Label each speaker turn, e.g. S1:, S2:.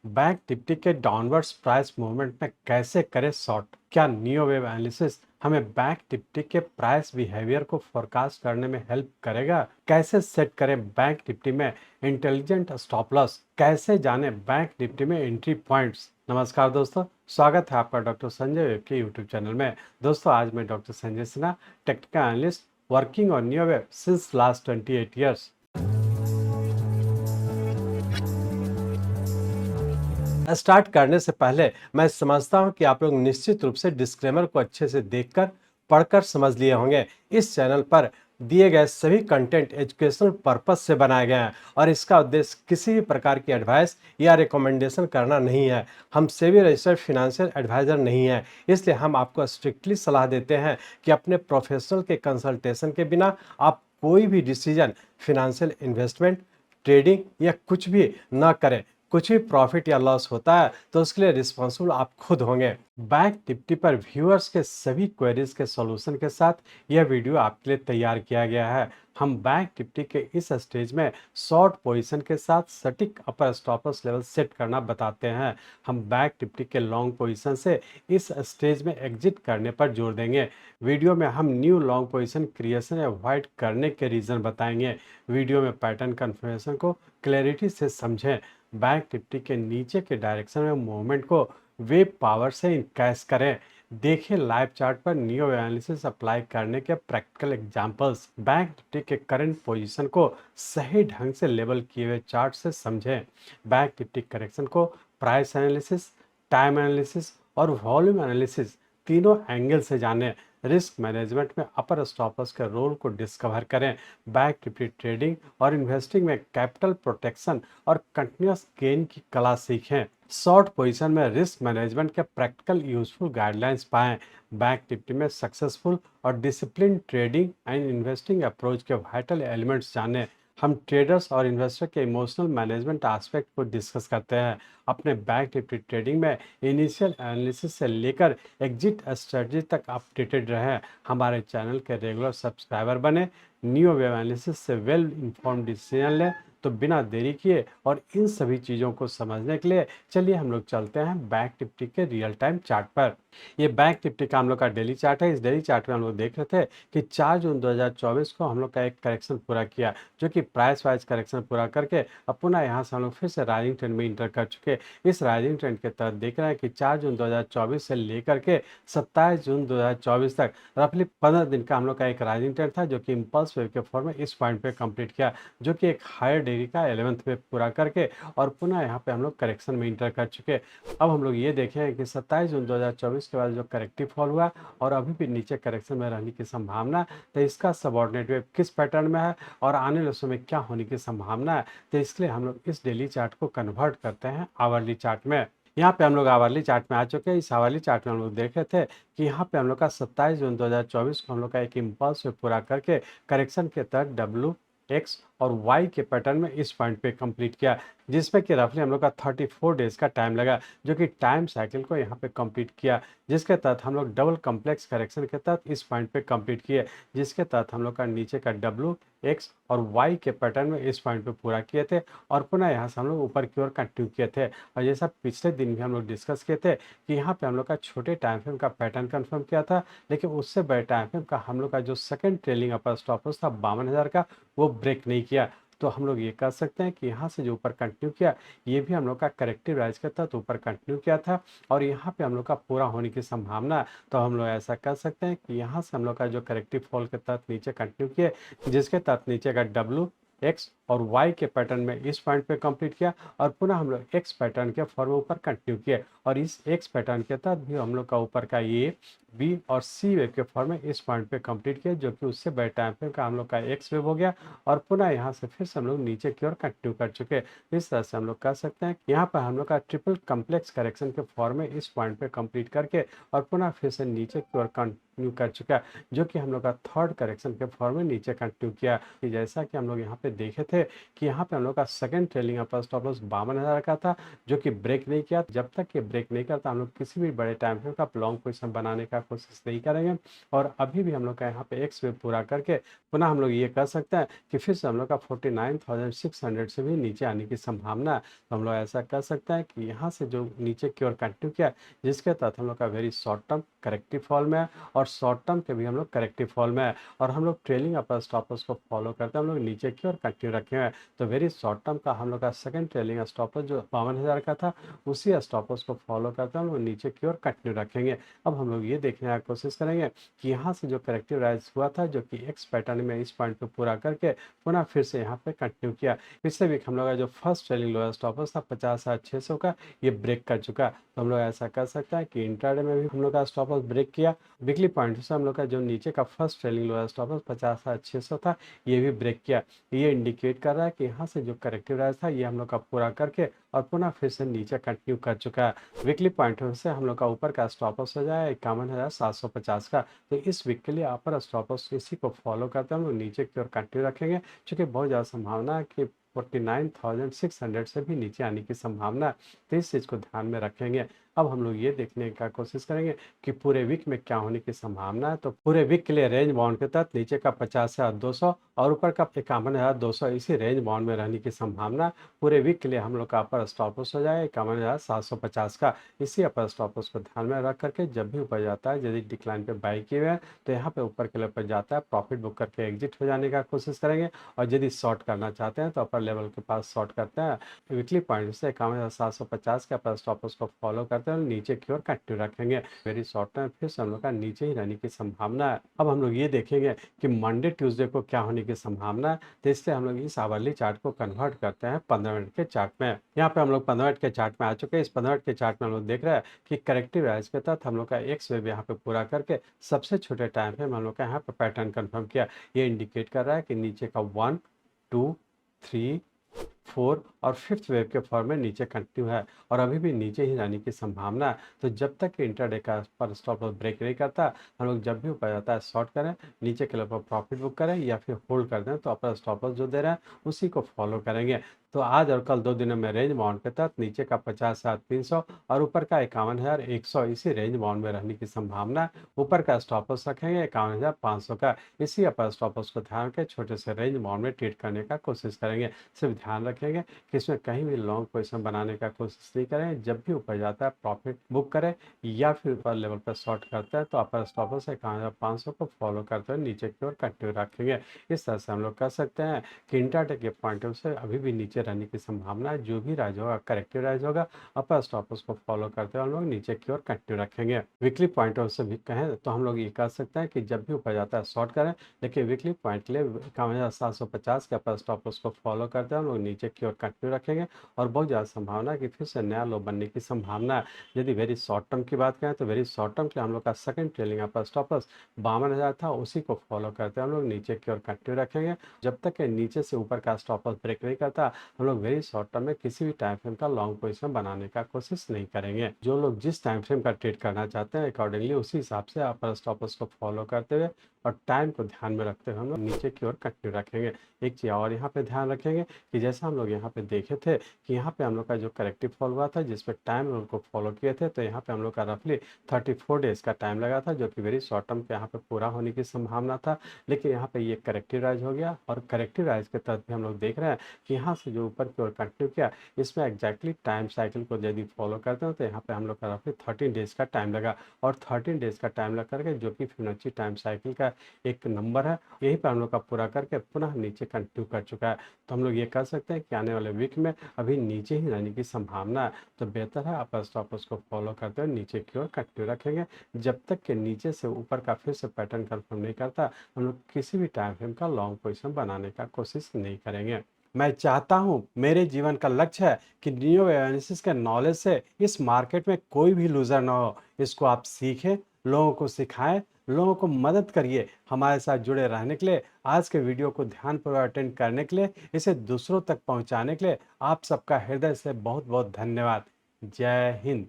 S1: Bank Nifty के downwards price movement में कैसे करें शॉर्ट? क्या नियो वेव एनालिसिस हमें बैंक निफ्टी के प्राइस बिहेवियर को फोरकास्ट करने में हेल्प करेगा? कैसे सेट करें बैंक निफ्टी में इंटेलिजेंट स्टॉप लॉस? कैसे जाने बैंक निफ्टी में एंट्री पॉइंट्स? नमस्कार दोस्तों, स्वागत है आपका डॉक्टर संजय वेब के यूट्यूब चैनल में। दोस्तों, आज मैं doctor Sanjay Sinha, technical analyst working on neo wave since last 28 years. Start करने से पहले मैं समझता हूं कि आप लोग निश्चित रूप से डिस्क्लेमर को अच्छे से देखकर पढ़कर समझ लिए होंगे। इस चैनल पर दिए गए सभी कंटेंट एजुकेशनल पर्पस से बनाए गए हैं और इसका उद्देश्य किसी भी प्रकार की एडवाइस या रिकमेंडेशन करना नहीं है। हम सेबी रजिस्टर्ड फिनेंशियल एडवाइजर नहीं है, इसलिए हम आपको स्ट्रिक्टली सलाह देते हैं कि अपने प्रोफेशनल के कंसल्टेशन के बिना आप कोई भी डिसीजन, फिनेंशियल इन्वेस्टमेंट, ट्रेडिंग या कुछ भी ना करें। कुछ भी प्रॉफिट या लॉस होता है तो उसके लिए रिस्पॉन्सिबल आप खुद होंगे। बैंक निफ्टी पर व्यूअर्स के सभी क्वेरीज के सॉल्यूशन के साथ यह वीडियो आपके लिए तैयार किया गया है। हम बैंक निफ्टी के इस स्टेज में शॉर्ट पोजीशन के साथ सटीक अपर स्टॉप लॉस लेवल सेट करना बताते हैं। हम बैंक निफ्टी के लॉन्ग पोजीशन से इस स्टेज में एग्जिट करने पर जोर देंगे। वीडियो में हम new long position creation avoid करने के रीजन बताएंगे। वीडियो में पैटर्न कन्फर्मेशन को क्लैरिटी से समझें। बैंक निफ्टी के नीचे के डायरेक्शन में मूवमेंट को वेब पावर से इनकैश करें। देखिए लाइव चार्ट पर नियो एनालिसिस अप्लाई करने के प्रैक्टिकल एग्जांपल्स। बैंक निफ्टी के करंट पोजीशन को सही ढंग से लेबल किए हुए चार्ट से समझें। बैंक निफ्टी करेक्शन को प्राइस एनालिसिस, टाइम एनालिसिस और वॉल्यूम एनालिसिस तीनों एंगल से जानें। रिस्क मैनेजमेंट में अपर स्टॉप लॉस के रोल को डिस्कवर करें। बैंक निफ्टी ट्रेडिंग और इन्वेस्टिंग में कैपिटल प्रोटेक्शन और कंटिन्यूअस गेन की कला सीखें। शॉर्ट पोजीशन में रिस्क मैनेजमेंट के प्रैक्टिकल यूजफुल गाइडलाइंस पाएं। बैंक निफ्टी में सक्सेसफुल और discipline trading and investing approach के वाइटल एलिमेंट्स जानें। हम ट्रेडर्स और इन्वेस्टर के इमोशनल मैनेजमेंट एस्पेक्ट को डिस्कस करते हैं। अपने बैंक निफ्टी ट्रेडिंग में इनिशियल एनालिसिस से लेकर एग्जिट स्ट्रेटजी तक अपडेटेड रहें। हमारे चैनल के रेगुलर सब्सक्राइबर बने, नियो वेव एनालिसिस से वेल इन्फॉर्म्ड डिसीजन लें। तो बिना देरी किए और इन सभी चीज़ों को समझने के लिए चलिए हम लोग चलते हैं बैंक निफ्टी के रियल टाइम चार्ट पर। ये बैंक निफ्टी का हम लोग का डेली चार्ट है। इस डेली चार्ट में हम लोग देख रहे थे कि 4 जून 2024 को हम लोग का एक करेक्शन पूरा किया, जो कि प्राइस वाइज करेक्शन पूरा करके अब पुनः यहाँ से हम लोग फिर से राइजिंग ट्रेंड में इंटर कर चुके। इस राइजिंग ट्रेंड के तहत देख रहे हैं कि 4 जून 2024 से लेकर के 27 जून 2024 तक रफली 15 दिन का हम लोग का एक राइजिंग ट्रेंड था, जो कि इम्पल्स वेव के फॉर्म में इस पॉइंट पे कंप्लीट किया, जो कि एक हायर डिग्री का 11th पे पूरा करके और पुनः यहाँ पे हम लोग करेक्शन में इंटर कर चुके। अब हम लोग ये देखें कि 27 जून 2024 के बाद जो करेक्टिव फॉल हुआ और अभी भी नीचे करेक्शन में रहने की संभावना, तो इसका सबऑर्डिनेट वेव किस पैटर्न में है और आने वाले समय क्या होने की संभावना है, तो इसके लिए हम लोग इस डेली चार्ट को कन्वर्ट करते हैं आवरली चार्ट में। यहाँ पे हम लोग आवरली चार्ट में आ चुके हैं। इस आवरली चार्ट में हम लोग देख रहे थे कि यहाँ पे हम लोग का 27 जून 2024 को हम लोग का एक इम्पल्स पे पूरा करके करेक्शन के तहत डब्ल्यू एक्स और वाई के पैटर्न में इस पॉइंट पे कंप्लीट किया, जिसमें कि रफली हम लोग का 34 डेज का टाइम लगा, जो कि टाइम साइकिल को यहाँ पे कंप्लीट किया, जिसके तहत हम लोग डबल कम्प्लेक्स करेक्शन के तहत इस पॉइंट पे कंप्लीट किए, जिसके तहत हम लोग का नीचे का डब्ल्यू एक्स और वाई के पैटर्न में इस पॉइंट पे पूरा किए थे और पुनः यहाँ से हम लोग ऊपर की ओर कंटिन्यू किए थे। और जैसा पिछले दिन भी हम लोग डिस्कस किए थे कि यहाँ पे हम लोग का छोटे टाइम फ्रेम का पैटर्न कंफर्म किया था, लेकिन उससे बड़े टाइम फ्रेम का हम लोग का जो सेकंड ट्रेलिंग अपर स्टॉप लॉस था 52,000 का, वो ब्रेक नहीं किया। तो हम लोग ये कह सकते हैं कि यहाँ से जो ऊपर कंटिन्यू किया, ये भी हम लोग का करेक्टिव राइज के तहत ऊपर कंटिन्यू किया था और यहाँ पे हम लोग का पूरा होने की संभावना है। तो हम लोग ऐसा कह सकते हैं कि यहाँ से हम लोग का जो करेक्टिव फॉल के तहत नीचे कंटिन्यू किए, जिसके तहत नीचे का डब्ल्यू एक्स और वाई के पैटर्न में इस पॉइंट पे कंप्लीट किया और पुनः हम लोग एक्स पैटर्न के फॉर्म ऊपर कंटिन्यू किए और इस एक्स पैटर्न के तहत भी हम लोग का ऊपर का ये बी और सी वेव के फॉर्म में इस पॉइंट पे कंप्लीट किया, जो कि उससे बड़े टाइम फ्रेम का हम लोग का एक्स वेव हो गया और पुनः यहाँ से फिर से हम लोग नीचे की ओर कंटिन्यू कर चुके। इस तरह से हम लोग कह सकते हैं कि यहाँ पर हम लोग का ट्रिपल कम्प्लेक्स करेक्शन के फॉर्म में इस पॉइंट पे कंप्लीट करके और पुनः फिर से नीचे की ओर कंटिन्यू कर चुका है, जो कि हम लोग का थर्ड करेक्शन के फॉर्म में नीचे कंटिन्यू किया। कि जैसा कि हम लोग यहाँ पे देखे थे कि यहाँ पे हम लोग का सेकंड ट्रेलिंग अपर स्टॉप लॉस 52,000 का था, जो कि ब्रेक नहीं किया। जब तक ये ब्रेक नहीं करता हम लोग किसी भी बड़े टाइम फ्रेम का लॉन्ग पोजीशन बनाने का कोशिश नहीं करेंगे। और अभी भी हम लोग का यहाँ पे एक्स वेव पूरा करके पुनः हम लोग ये कर सकते हैं कि फिर से हम लोग का 49,600 से भी नीचे आने की संभावना है। तो हम लोग ऐसा कर सकते हैं कि यहाँ से जो नीचे की ओर कंटिन्यू किया, जिसके तहत हम लोग का very short term corrective fall में है और शॉर्ट टर्म के भी हम लोग करेक्टिव फॉल में है, और हम लोग ट्रेलिंग अपर स्टॉप लॉस को फॉलो करते हैं। हम लोग नीचे की ओर कंटिन्यू रखे हुए हैं। तो वेरी शॉर्ट टर्म का हम लोग का सेकंड ट्रेलिंग स्टॉप लॉस जो 52,000 का था, उसी स्टॉप लॉस को फॉलो करते हैं हम लोग नीचे की ओर कंटिन्यू रखेंगे। अब हम लोग ये देखने की कोशिश करेंगे कि यहाँ से जो करेक्टिव राइज हुआ था, जो कि एक्स पैटर्न में इस पॉइंट पे पूरा करके पुनः फिर से यहाँ पे कंटिन्यू किया। पिछले वीक हम लोग का जो first trailing lower stop loss था 50,600 का, ये ब्रेक कर चुका। तो हम लोग ऐसा कर सकते हैं कि इंट्राडे में भी हम लोग का स्टॉप लॉस ब्रेक किया। वीकली पॉइंट से हम लोग का जो नीचे का first trailing lower stop loss 50,600 था, ये भी ब्रेक किया। ये इंडिकेट कर रहा है कि यहाँ से जो करेक्टिव राइज था ये हम लोग का पूरा करके और पुनः फिर से नीचे कंटिन्यू कर चुका है। वीकली पॉइंट से हम लोग का ऊपर का स्टॉप लॉस हो जाए 51,750 का। तो इस वीक के लिए अपर स्टॉप लॉस इसी को फॉलो करते हैं हम लोग नीचे की ओर कंटिन्यू रखेंगे, क्योंकि बहुत ज़्यादा संभावना है कि 49,600 से भी नीचे आने की संभावना है। तो इस चीज़ को ध्यान में रखेंगे। अब हम लोग ये देखने का कोशिश करेंगे कि पूरे वीक में क्या होने की संभावना है। तो पूरे वीक के लिए रेंज बाउंड के तहत नीचे का 50,200 और ऊपर का 51,200 इसी रेंज बाउंड में रहने की संभावना। पूरे वीक के लिए हम लोग का अपर स्टॉप लॉस हो जाए 51,750 का। इसी अपर स्टॉप लॉस को ध्यान में रख करके जब भी ऊपर जाता है, यदि डिक्लाइन पे बाई किए हुए हैं तो यहाँ पे ऊपर के लेवल पर जाता है, प्रॉफिट बुक करके एग्जिट हो जाने का कोशिश करेंगे। और यदि शॉर्ट करना चाहते हैं तो अपर लेवल के पास शॉर्ट करते हैं। वीकली पॉइंट से 51,750 के अपर स्टॉप लॉस को फॉलो करते हैं, नीचे की ओर कंटिन्यू रखेंगे। वेरी शॉर्ट टर्म फिर से हम लोग का नीचे ही रहने की संभावना है। अब हम लोग ये देखेंगे कि मंडे ट्यूसडे को क्या होने की संभावना है। तो इसलिए हम लोग इस आवरली चार्ट को कन्वर्ट करते हैं 15 मिनट के चार्ट में। यहाँ पे हम लोग 15 मिनट के चार्ट में आ चुके हैं। इस 15 मिनट के चार्ट में हम लोग देख रहे हैं कि करेक्टिव राइज के तहत हम लोग का एक्स वेव यहाँ पे पूरा करके सबसे छोटे टाइम पे हम लोग का यहाँ पे पैटर्न कंफर्म किया। ये इंडिकेट कर रहा है कि नीचे का 1 2 3 4 और फिफ्थ वेव के फॉर्म में नीचे कंटिन्यू है और अभी भी नीचे ही जाने की संभावना है। तो जब तक इंट्राडे का पर स्टॉप लॉस ब्रेक नहीं करता, हम लोग जब भी ऊपर जाता है शॉर्ट करें, नीचे के लेवल पर प्रॉफिट बुक करें या फिर होल्ड कर दें। तो अपर स्टॉप लॉस जो दे रहा है उसी को फॉलो करेंगे। तो आज और कल 2 दिनों में रेंज बाउंड के तहत नीचे का 50,300 और ऊपर का 51,100 इसी रेंज बाउंड में रहने की संभावना है। ऊपर का स्टॉप लॉस रखेंगे 51,500 का। इसी अपर स्टॉप लॉस को ध्यान के छोटे से रेंज बाउंड में ट्रेड करने का कोशिश करेंगे। सिर्फ ध्यान रखेंगे कि इसमें कहीं भी लॉन्ग पोजीशन बनाने का कोशिश नहीं करें। जब भी ऊपर जाता है प्रॉफिट बुक करें या फिर ऊपर लेवल पर शॉर्ट करता है तो अपर स्टॉप लॉस 51,500 को फॉलो करते हुए नीचे की ओर कंटिन्यू रखेंगे। इस तरह से हम लोग कर सकते हैं कि इंट्राडे के पॉइंट ऑफ से अभी भी नीचे रहने की संभावना है। जो भी राइज होगा करेक्टिव राइज होगा, अपर स्टॉप लॉस को फॉलो करते हुए हम लोग नीचे की ओर कंटिन्यू रखेंगे। वीकली पॉइंट ऑफ से भी कहें तो हम लोग ये कर सकते हैं कि जब भी ऊपर जाता है शॉर्ट करें, लेकिन वीकली पॉइंट के लिए 51,750 के अपर स्टॉप लॉस को फॉलो करते हैं हम लोग नीचे की ओर कंटिन्यू रखेंगे। और बहुत ज़्यादा संभावना है कि फिर से नया लो बनने की संभावना है। यदि वेरी शॉर्ट टर्म की बात करें तो वेरी शॉर्ट टर्म के हम लोग का सेकंड ट्रेलिंग अपर स्टॉप लॉस 52,000 था, उसी को फॉलो करते हैं हम लोग नीचे की ओर कंटिन्यू रखेंगे। जब तक नीचे से ऊपर का स्टॉप लॉस ब्रेक नहीं करता, हम लोग वेरी शॉर्ट टर्म में किसी भी टाइम फ्रेम का लॉन्ग पोजीशन बनाने का कोशिश नहीं करेंगे। जो लोग जिस टाइम फ्रेम का ट्रेड करना चाहते हैं अकॉर्डिंगली उसी हिसाब से अपर स्टॉप लॉस को फॉलो करते हुए और टाइम को ध्यान में रखते हुए हम लोग नीचे की ओर कंटिन्यू रखेंगे। एक चीज़ और यहाँ पे ध्यान रखेंगे कि जैसा हम लोग यहाँ पे देखे थे कि यहाँ पे हम लोग का जो करेक्टिव फॉल हुआ था जिसपे टाइम उनको फॉलो किए थे, तो यहाँ पे हम लोग का रफली 34 डेज का टाइम लगा था, जो कि वेरी शॉर्ट टर्म के यहाँ पे पूरा होने की संभावना था। लेकिन यहाँ पे ये करेक्टिव राइज हो गया और करेक्टिव राइज के तहत भी हम लोग देख रहे हैं कि यहाँ से जो ऊपर की ओर कंटिन्यू किया, इसमें एग्जैक्टली टाइम साइकिल को यदि फॉलो करते हैं तो यहाँ पे हम लोग का रफली 13 डेज का टाइम लगा। और 13 डेज का टाइम लग करके जो कि फिबोनाची टाइम साइकिल का एक नंबर है, यही पे हम लोग का पूरा करके पुनः नीचे कंटिन्यू कर चुका है। तो हम लोग ये कर सकते हैं कि आने वाले वीक में अभी नीचे ही रहने की संभावना है। तो बेहतर है अपर स्टॉप लॉस को फॉलो करते हुए नीचे की ओर कंटिन्यू रखेंगे। जब तक के नीचे से ऊपर का फिर से पैटर्न कंफर्म नहीं करता, हम लोग किसी भी टाइम फ्रेम का लॉन्ग पोजीशन बनाने का कोशिश नहीं करेंगे। मैं चाहता हूं मेरे जीवन का लक्ष्य है कि नियो एनालिसिस के नॉलेज से इस मार्केट में कोई भी लूजर ना हो। इसको आप सीखें, लोगों को सिखाएं, लोगों को मदद करिए। हमारे साथ जुड़े रहने के लिए, आज के वीडियो को ध्यानपूर्वक अटेंड करने के लिए, इसे दूसरों तक पहुंचाने के लिए आप सबका हृदय से बहुत बहुत धन्यवाद। जय हिंद।